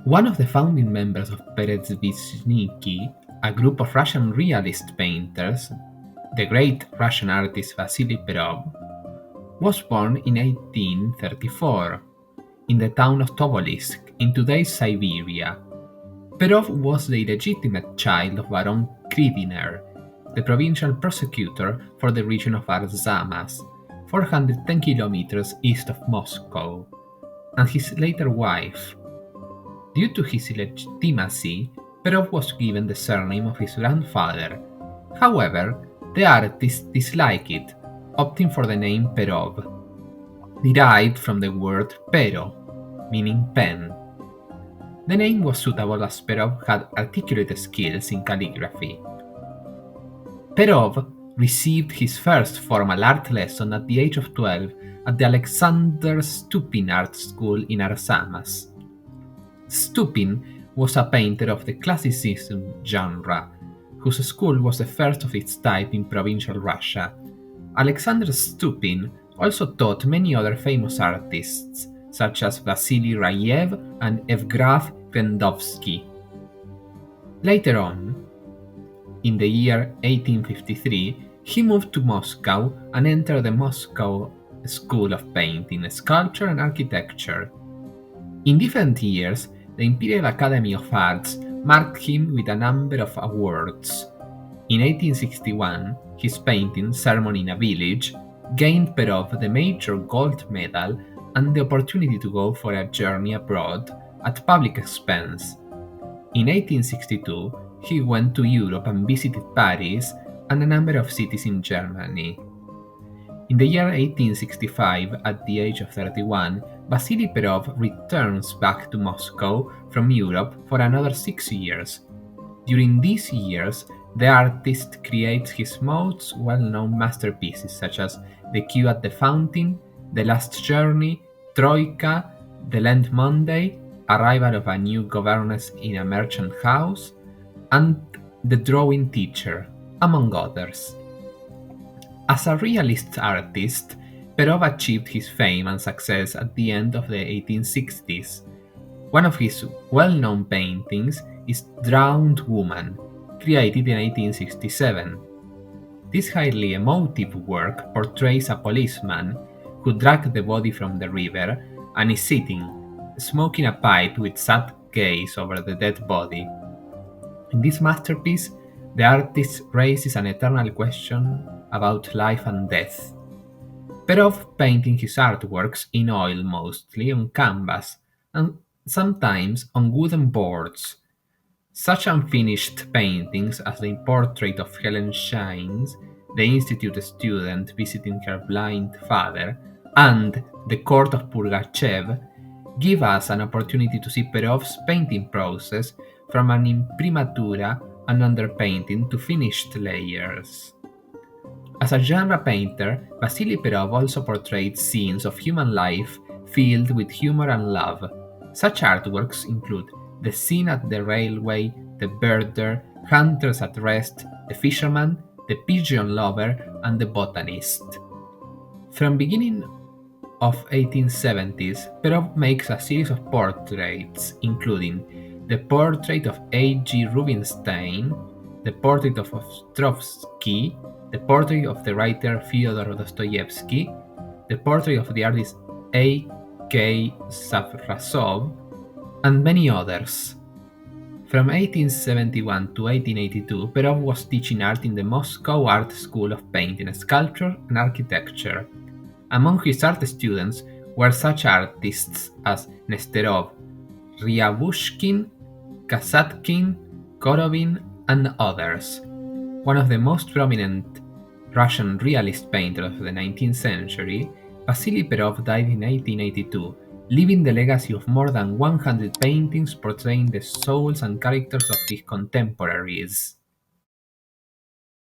One of the founding members of Peredvizhniki, a group of Russian realist painters, the great Russian artist Vasily Perov, was born in 1834 in the town of Tobolisk in today's Siberia. Perov was the illegitimate child of Baron Kridiner, the provincial prosecutor for the region of Arzamas, 410 kilometers east of Moscow, and his later wife. Due to his illegitimacy, Perov was given the surname of his grandfather. However, the artist disliked it, opting for the name Perov, derived from the word pero, meaning pen. The name was suitable as Perov had articulate skills in calligraphy. Perov received his first formal art lesson at the age of 12 at the Alexander Stupin Art School in Arzamas. Stupin was a painter of the Classicism genre, whose school was the first of its type in provincial Russia. Alexander Stupin also taught many other famous artists, such as Vasily Rayev and Evgraf Grendovsky. Later on, in the year 1853, he moved to Moscow and entered the Moscow School of Painting, Sculpture and Architecture. In different years, the Imperial Academy of Arts marked him with a number of awards. In 1861, his painting Sermon in a Village gained Perov the major gold medal and the opportunity to go for a journey abroad at public expense. In 1862, he went to Europe and visited Paris and a number of cities in Germany. In the year 1865, at the age of 31, Vasily Perov returns back to Moscow from Europe for another 6 years. During these years, the artist creates his most well-known masterpieces such as The Queue at the Fountain, The Last Journey, Troika, The Lent Monday, Arrival of a New Governess in a Merchant House, and The Drawing Teacher, among others. As a realist artist, Perov achieved his fame and success at the end of the 1860s. One of his well-known paintings is Drowned Woman, created in 1867. This highly emotive work portrays a policeman who dragged the body from the river and is sitting, smoking a pipe with sad gaze over the dead body. In this masterpiece, the artist raises an eternal question about life and death. Perov painting his artworks in oil mostly on canvas and sometimes on wooden boards. Such unfinished paintings as the portrait of Helen Shines, the institute student visiting her blind father, and the court of Purgachev give us an opportunity to see Perov's painting process from an imprimatura and underpainting to finished layers. As a genre painter, Vasily Perov also portrayed scenes of human life filled with humor and love. Such artworks include The Scene at the Railway, The Birder, Hunters at Rest, The Fisherman, The Pigeon Lover, and The Botanist. From beginning of 1870s, Perov makes a series of portraits, including the portrait of A.G. Rubinstein, the portrait of Ostrovsky, the portrait of the writer Fyodor Dostoevsky, the portrait of the artist A.K. Savrasov, and many others. From 1871 to 1882, Perov was teaching art in the Moscow Art School of Painting, Sculpture, and Architecture. Among his art students were such artists as Nesterov, Ryabushkin, Kasatkin, Korovin, and others. One of the most prominent Russian realist painters of the 19th century, Vasily Perov died in 1882, leaving the legacy of more than 100 paintings portraying the souls and characters of his contemporaries.